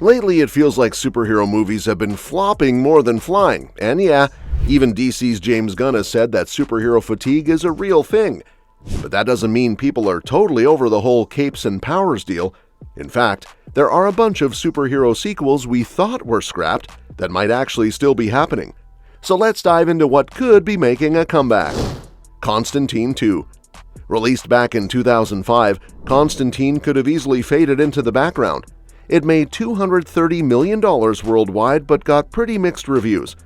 Lately, it feels like superhero movies have been flopping more than flying, and yeah, even DC's James Gunn has said that superhero fatigue is a real thing. But that doesn't mean people are totally over the whole capes and powers deal. In fact, there are a bunch of superhero sequels we thought were scrapped that might actually still be happening. So let's dive into what could be making a comeback. Constantine II. Released back in 2005, Constantine could have easily faded into the background. It made $230 million worldwide but got pretty mixed reviews.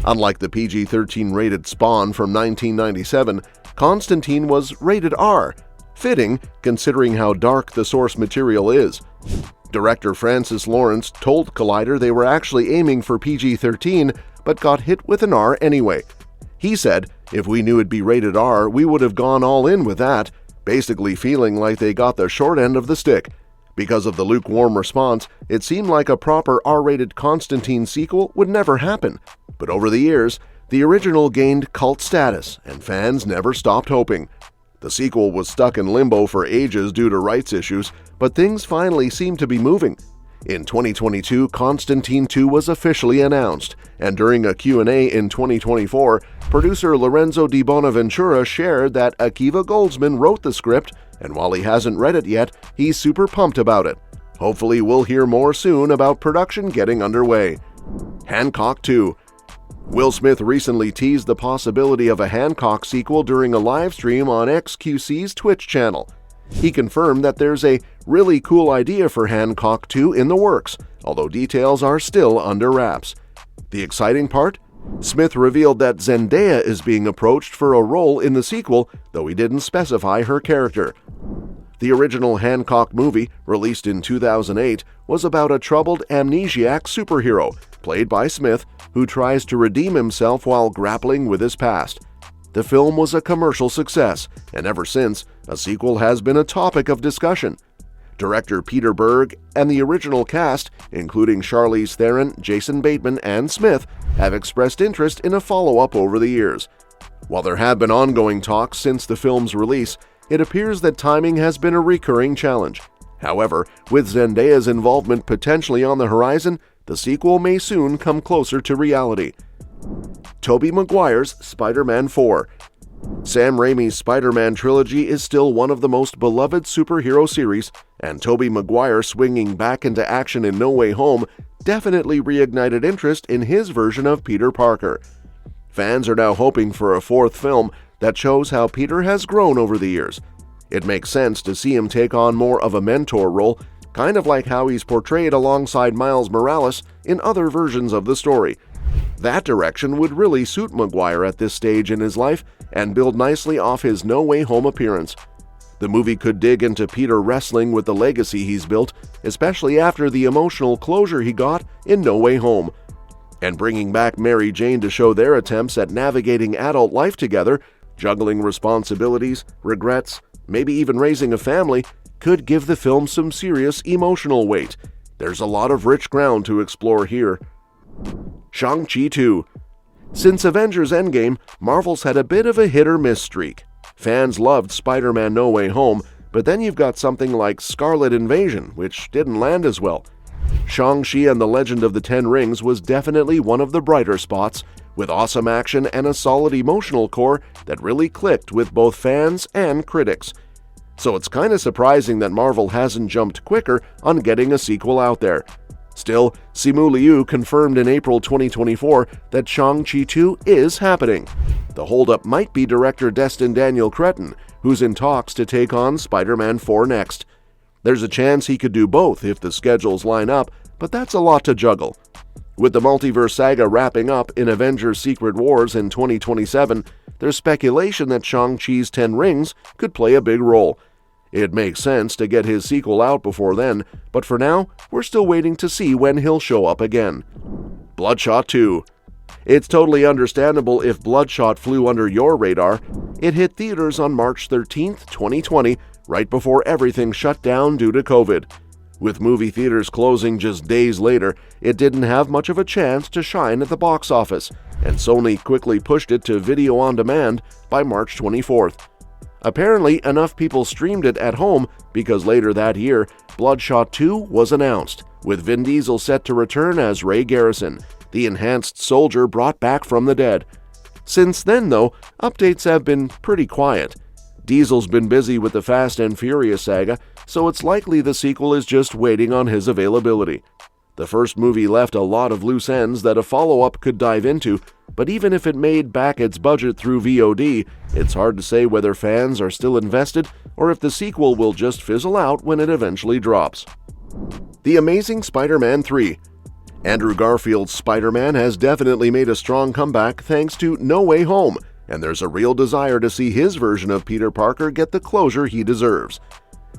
Unlike the PG-13 rated Spawn from 1997, Constantine was rated R, fitting considering how dark the source material is. Director Francis Lawrence told Collider they were actually aiming for PG-13 but got hit with an R anyway. He said, "If we knew it'd be rated R, we would have gone all in with that," basically feeling like they got the short end of the stick. Because of the lukewarm response, it seemed like a proper R-rated Constantine sequel would never happen. But over the years, the original gained cult status, and fans never stopped hoping. The sequel was stuck in limbo for ages due to rights issues, but things finally seemed to be moving. In 2022, Constantine II was officially announced, and during a Q&A in 2024, producer Lorenzo Di Bonaventura shared that Akiva Goldsman wrote the script, and while he hasn't read it yet, he's super pumped about it. Hopefully we'll hear more soon about production getting underway. Hancock II. Will Smith recently teased the possibility of a Hancock sequel during a live stream on XQC's Twitch channel. He confirmed that there's a really cool idea for Hancock II in the works, although details are still under wraps. The exciting part? Smith revealed that Zendaya is being approached for a role in the sequel, though he didn't specify her character. The original Hancock movie, released in 2008, was about a troubled amnesiac superhero, played by Smith, who tries to redeem himself while grappling with his past. The film was a commercial success, and ever since, a sequel has been a topic of discussion. Director Peter Berg and the original cast, including Charlize Theron, Jason Bateman, and Smith, have expressed interest in a follow-up over the years. While there have been ongoing talks since the film's release, it appears that timing has been a recurring challenge. However, with Zendaya's involvement potentially on the horizon, the sequel may soon come closer to reality. Tobey Maguire's Spider-Man IV. Sam Raimi's Spider-Man trilogy is still one of the most beloved superhero series, and Tobey Maguire swinging back into action in No Way Home definitely reignited interest in his version of Peter Parker. Fans are now hoping for a fourth film that shows how Peter has grown over the years. It makes sense to see him take on more of a mentor role, kind of like how he's portrayed alongside Miles Morales in other versions of the story. That direction would really suit Maguire at this stage in his life and build nicely off his No Way Home appearance. The movie could dig into Peter wrestling with the legacy he's built, especially after the emotional closure he got in No Way Home. And bringing back Mary Jane to show their attempts at navigating adult life together, juggling responsibilities, regrets, maybe even raising a family, could give the film some serious emotional weight. There's a lot of rich ground to explore here. ShangChi II. Since Avengers Endgame, Marvel's had a bit of a hit-or-miss streak. Fans loved Spider-Man No Way Home, but then you've got something like Scarlet Invasion, which didn't land as well. Shang-Chi and the Legend of the Ten Rings was definitely one of the brighter spots, with awesome action and a solid emotional core that really clicked with both fans and critics. So it's kinda surprising that Marvel hasn't jumped quicker on getting a sequel out there. Still, Simu Liu confirmed in April 2024 that Shang-Chi II is happening. The holdup might be director Destin Daniel Cretton, who's in talks to take on Spider-Man IV next. There's a chance he could do both if the schedules line up, but that's a lot to juggle. With the multiverse saga wrapping up in Avengers Secret Wars in 2027, there's speculation that Shang-Chi's 10 Rings could play a big role. It makes sense to get his sequel out before then, but for now, we're still waiting to see when he'll show up again. Bloodshot II. It's totally understandable if Bloodshot flew under your radar. It hit theaters on March 13, 2020, right before everything shut down due to COVID. With movie theaters closing just days later, it didn't have much of a chance to shine at the box office, and Sony quickly pushed it to video on demand by March 24th. Apparently, enough people streamed it at home because later that year, Bloodshot II was announced, with Vin Diesel set to return as Ray Garrison, the enhanced soldier brought back from the dead. Since then, though, updates have been pretty quiet. Diesel's been busy with the Fast and Furious saga, so it's likely the sequel is just waiting on his availability. The first movie left a lot of loose ends that a follow-up could dive into, but even if it made back its budget through VOD, it's hard to say whether fans are still invested or if the sequel will just fizzle out when it eventually drops. The Amazing Spiderman III. Andrew Garfield's Spider-Man has definitely made a strong comeback thanks to No Way Home, and there's a real desire to see his version of Peter Parker get the closure he deserves.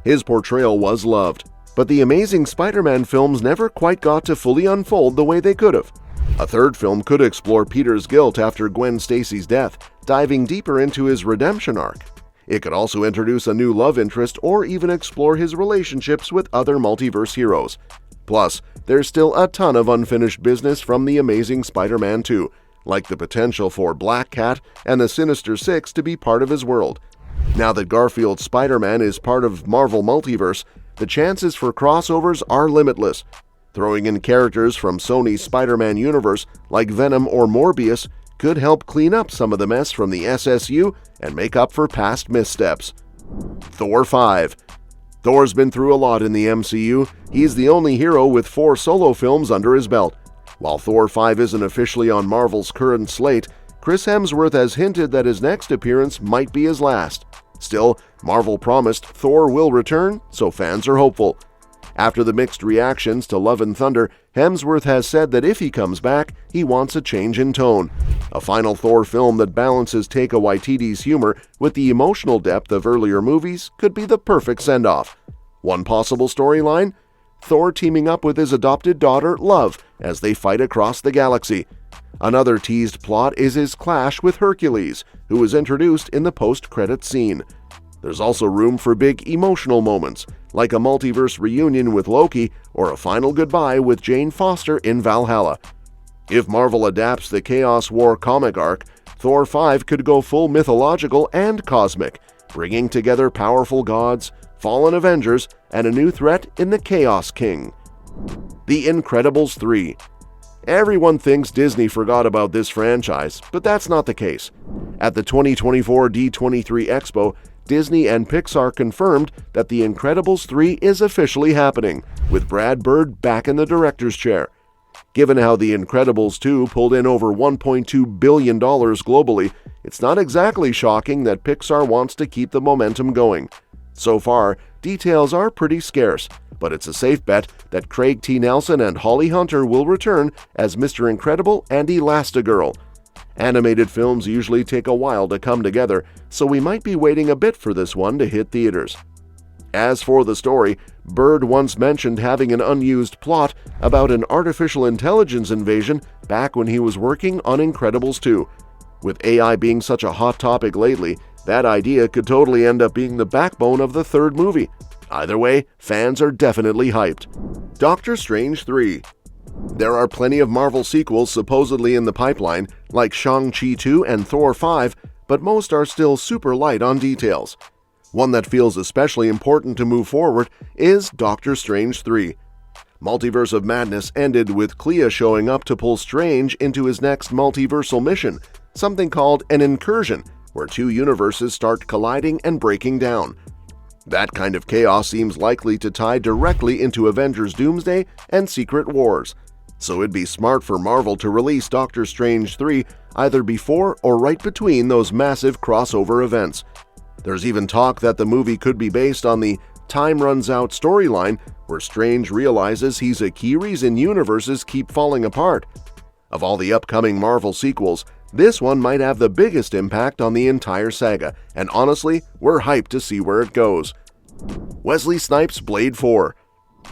His portrayal was loved, but the Amazing Spider-Man films never quite got to fully unfold the way they could have. A third film could explore Peter's guilt after Gwen Stacy's death, diving deeper into his redemption arc. It could also introduce a new love interest or even explore his relationships with other multiverse heroes. Plus, there's still a ton of unfinished business from The Amazing Spider-Man 2, like the potential for Black Cat and the Sinister Six to be part of his world. Now that Garfield's Spider-Man is part of Marvel Multiverse, the chances for crossovers are limitless. Throwing in characters from Sony's Spider-Man universe like Venom or Morbius could help clean up some of the mess from the SSU and make up for past missteps. Thor V. Thor's been through a lot in the MCU. He's the only hero with 4 solo films under his belt. While Thor V isn't officially on Marvel's current slate, Chris Hemsworth has hinted that his next appearance might be his last. Still, Marvel promised Thor will return, so fans are hopeful. After the mixed reactions to Love and Thunder, Hemsworth has said that if he comes back, he wants a change in tone. A final Thor film that balances Taika Waititi's humor with the emotional depth of earlier movies could be the perfect send-off. One possible storyline? Thor teaming up with his adopted daughter, Love, as they fight across the galaxy. Another teased plot is his clash with Hercules, who is introduced in the post-credits scene. There's also room for big emotional moments, like a multiverse reunion with Loki or a final goodbye with Jane Foster in Valhalla. If Marvel adapts the Chaos War comic arc, Thor V could go full mythological and cosmic, bringing together powerful gods, fallen Avengers, and a new threat in the Chaos King. The Incredibles 3. Everyone thinks Disney forgot about this franchise, but that's not the case. At the 2024 D23 Expo, Disney and Pixar confirmed that The Incredibles 3 is officially happening, with Brad Bird back in the director's chair. Given how The Incredibles 2 pulled in over $1.2 billion globally, it's not exactly shocking that Pixar wants to keep the momentum going. So far, details are pretty scarce, but it's a safe bet that Craig T. Nelson and Holly Hunter will return as Mr. Incredible and Elastigirl. Animated films usually take a while to come together, so we might be waiting a bit for this one to hit theaters. As for the story, Bird once mentioned having an unused plot about an artificial intelligence invasion back when he was working on Incredibles 2. With AI being such a hot topic lately, that idea could totally end up being the backbone of the third movie. Either way, fans are definitely hyped. Doctor Strange 3. There are plenty of Marvel sequels supposedly in the pipeline, like ShangChi II and Thor V, but most are still super light on details. One that feels especially important to move forward is Doctor Strange 3. Multiverse of Madness ended with Clea showing up to pull Strange into his next multiversal mission, something called an incursion, where 2 universes start colliding and breaking down. That kind of chaos seems likely to tie directly into Avengers Doomsday and Secret Wars, so it'd be smart for Marvel to release Doctor Strange 3 either before or right between those massive crossover events. There's even talk that the movie could be based on the Time Runs Out storyline, where Strange realizes he's a key reason universes keep falling apart. Of all the upcoming Marvel sequels, this one might have the biggest impact on the entire saga, and honestly, we're hyped to see where it goes. Wesley Snipes' Blade 4.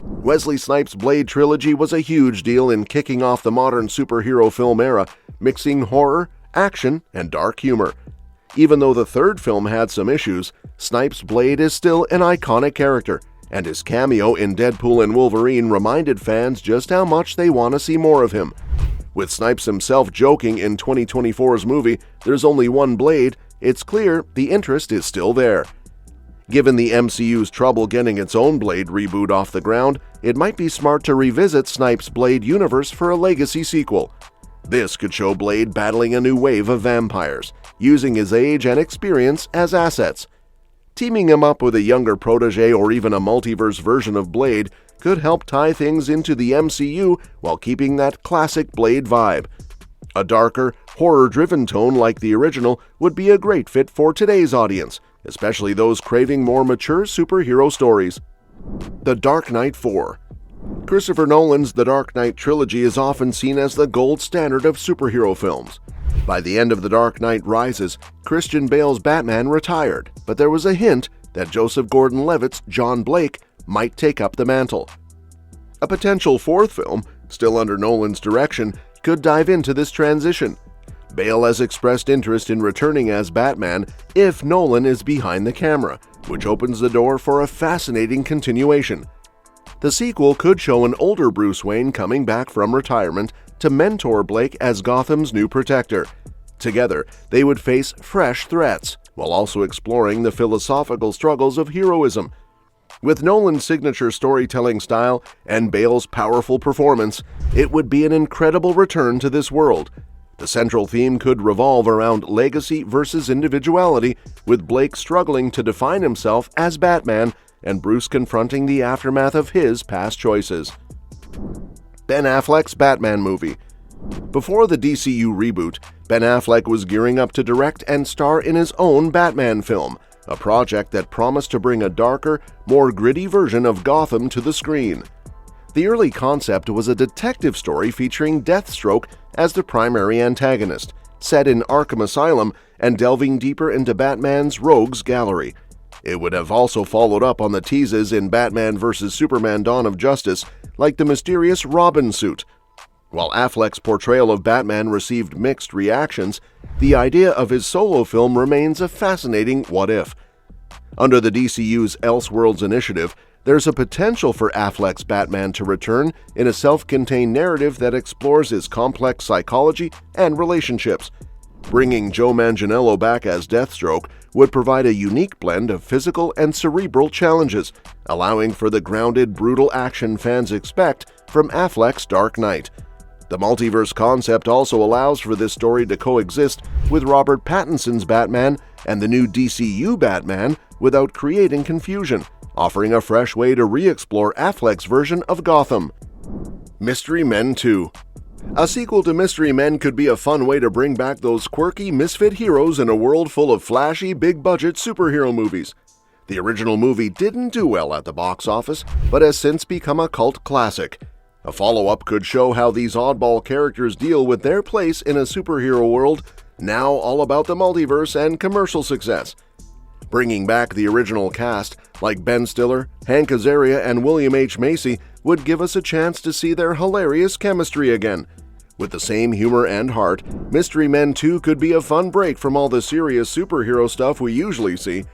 Wesley Snipes' Blade trilogy was a huge deal in kicking off the modern superhero film era, mixing horror, action, and dark humor. Even though the third film had some issues, Snipes' Blade is still an iconic character, and his cameo in Deadpool and Wolverine reminded fans just how much they want to see more of him. With Snipes himself joking in 2024's movie, "There's only one Blade," it's clear the interest is still there. Given the MCU's trouble getting its own Blade reboot off the ground, it might be smart to revisit Snipes' Blade universe for a legacy sequel. This could show Blade battling a new wave of vampires, using his age and experience as assets. Teaming him up with a younger protege or even a multiverse version of Blade could help tie things into the MCU while keeping that classic Blade vibe. A darker, horror-driven tone like the original would be a great fit for today's audience, especially those craving more mature superhero stories. The Dark Knight IV. Christopher Nolan's The Dark Knight trilogy is often seen as the gold standard of superhero films. By the end of The Dark Knight Rises, Christian Bale's Batman retired, but there was a hint that Joseph Gordon-Levitt's John Blake might take up the mantle. A potential fourth film, still under Nolan's direction, could dive into this transition. Bale has expressed interest in returning as Batman if Nolan is behind the camera, which opens the door for a fascinating continuation. The sequel could show an older Bruce Wayne coming back from retirement to mentor Blake as Gotham's new protector. Together, they would face fresh threats, while also exploring the philosophical struggles of heroism. With Nolan's signature storytelling style and Bale's powerful performance, it would be an incredible return to this world. The central theme could revolve around legacy versus individuality, with Blake struggling to define himself as Batman and Bruce confronting the aftermath of his past choices. Ben Affleck's Batman movie. Before the DCU reboot, Ben Affleck was gearing up to direct and star in his own Batman film, a project that promised to bring a darker, more gritty version of Gotham to the screen. The early concept was a detective story featuring Deathstroke as the primary antagonist, set in Arkham Asylum and delving deeper into Batman's rogues gallery. It would have also followed up on the teases in Batman vs. Superman: Dawn of Justice, like the mysterious Robin suit. While Affleck's portrayal of Batman received mixed reactions, the idea of his solo film remains a fascinating what-if. Under the DCU's Elseworlds initiative, there's a potential for Affleck's Batman to return in a self-contained narrative that explores his complex psychology and relationships. Bringing Joe Manganiello back as Deathstroke would provide a unique blend of physical and cerebral challenges, allowing for the grounded, brutal action fans expect from Affleck's Dark Knight. The multiverse concept also allows for this story to coexist with Robert Pattinson's Batman and the new DCU Batman without creating confusion, offering a fresh way to re-explore Affleck's version of Gotham. Mystery Men 2. A sequel to Mystery Men could be a fun way to bring back those quirky, misfit heroes in a world full of flashy, big-budget superhero movies. The original movie didn't do well at the box office, but has since become a cult classic. A follow-up could show how these oddball characters deal with their place in a superhero world, now all about the multiverse and commercial success. Bringing back the original cast, like Ben Stiller, Hank Azaria, and William H. Macy, would give us a chance to see their hilarious chemistry again. With the same humor and heart, Mystery Men 2 could be a fun break from all the serious superhero stuff we usually see.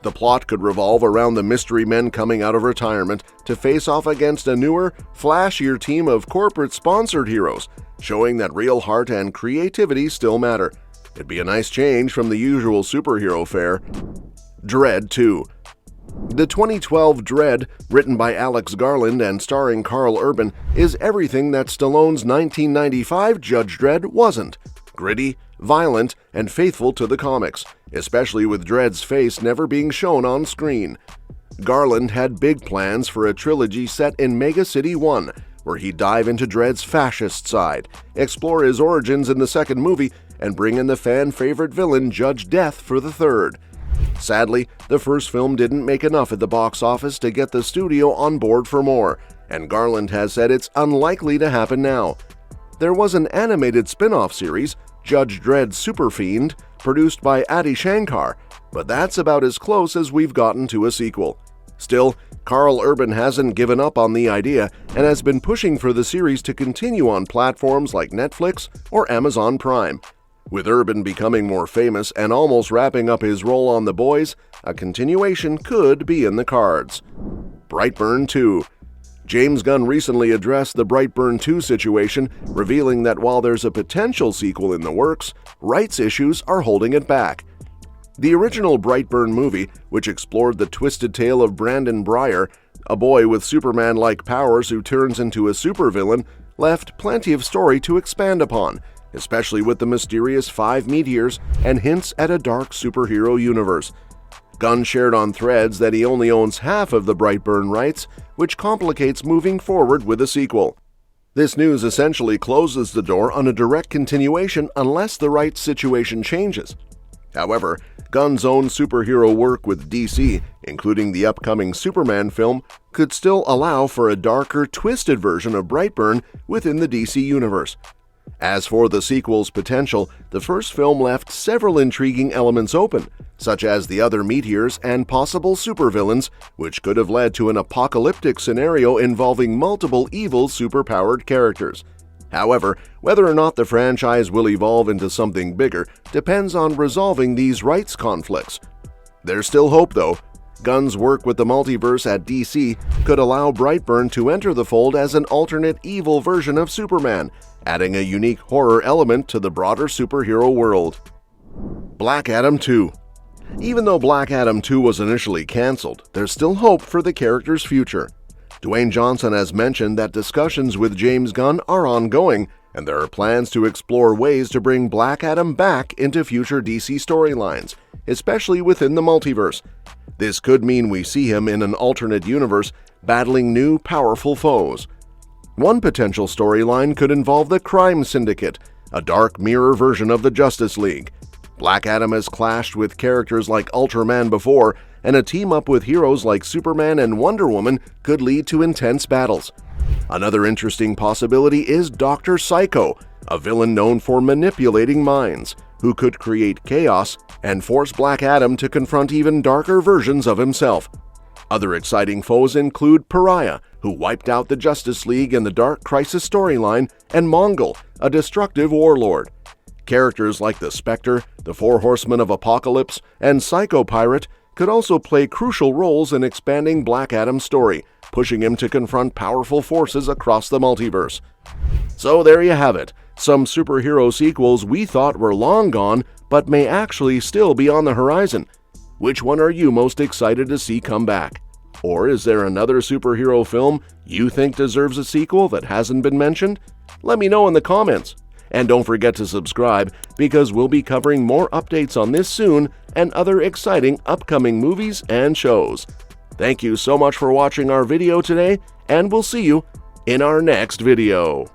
The plot could revolve around the mystery men coming out of retirement to face off against a newer, flashier team of corporate-sponsored heroes, showing that real heart and creativity still matter. It'd be a nice change from the usual superhero fare. Dredd 2. The 2012 Dredd, written by Alex Garland and starring Carl Urban, is everything that Stallone's 1995 Judge Dredd wasn't: gritty, violent, and faithful to the comics, especially with Dredd's face never being shown on screen. Garland had big plans for a trilogy set in Mega City 1, where he'd dive into Dredd's fascist side, explore his origins in the second movie, and bring in the fan-favorite villain Judge Death for the third. Sadly, the first film didn't make enough at the box office to get the studio on board for more, and Garland has said it's unlikely to happen now. There was an animated spin-off series, Judge Dredd Super Fiend, produced by Adi Shankar, but that's about as close as we've gotten to a sequel. Still, Carl Urban hasn't given up on the idea and has been pushing for the series to continue on platforms like Netflix or Amazon Prime. With Urban becoming more famous and almost wrapping up his role on The Boys, a continuation could be in the cards. Breitburn II. James Gunn recently addressed the Breitburn II situation, revealing that while there's a potential sequel in the works, rights issues are holding it back. The original Breitburn movie, which explored the twisted tale of Brandon Breyer, a boy with Superman-like powers who turns into a supervillain, left plenty of story to expand upon, especially with the mysterious 5 meteors and hints at a dark superhero universe. Gunn shared on Threads that he only owns half of the Breitburn rights, which complicates moving forward with a sequel. This news essentially closes the door on a direct continuation unless the rights situation changes. However, Gunn's own superhero work with DC, including the upcoming Superman film, could still allow for a darker, twisted version of Breitburn within the DC universe. As for the sequel's potential, the first film left several intriguing elements open, such as the other meteors and possible supervillains, which could have led to an apocalyptic scenario involving multiple evil superpowered characters. However, whether or not the franchise will evolve into something bigger depends on resolving these rights conflicts. There's still hope, though. Gunn's work with the multiverse at DC could allow Breitburn to enter the fold as an alternate evil version of Superman, adding a unique horror element to the broader superhero world. Black Adam II. Even though Black Adam 2 was initially cancelled, there's still hope for the character's future. Dwayne Johnson has mentioned that discussions with James Gunn are ongoing, and there are plans to explore ways to bring Black Adam back into future DC storylines, especially within the multiverse. This could mean we see him in an alternate universe battling new, powerful foes. One potential storyline could involve the Crime Syndicate, a dark mirror version of the Justice League. Black Adam has clashed with characters like Ultraman before, and a team-up with heroes like Superman and Wonder Woman could lead to intense battles. Another interesting possibility is Dr. Psycho, a villain known for manipulating minds, who could create chaos and force Black Adam to confront even darker versions of himself. Other exciting foes include Pariah, who wiped out the Justice League in the Dark Crisis storyline, and Mongol, a destructive warlord. Characters like the Spectre, the Four Horsemen of Apocalypse, and Psycho Pirate could also play crucial roles in expanding Black Adam's story, pushing him to confront powerful forces across the multiverse. So there you have it, some superhero sequels we thought were long gone, but may actually still be on the horizon. Which one are you most excited to see come back? Or is there another superhero film you think deserves a sequel that hasn't been mentioned? Let me know in the comments. And don't forget to subscribe, because we'll be covering more updates on this soon and other exciting upcoming movies and shows. Thank you so much for watching our video today, and we'll see you in our next video.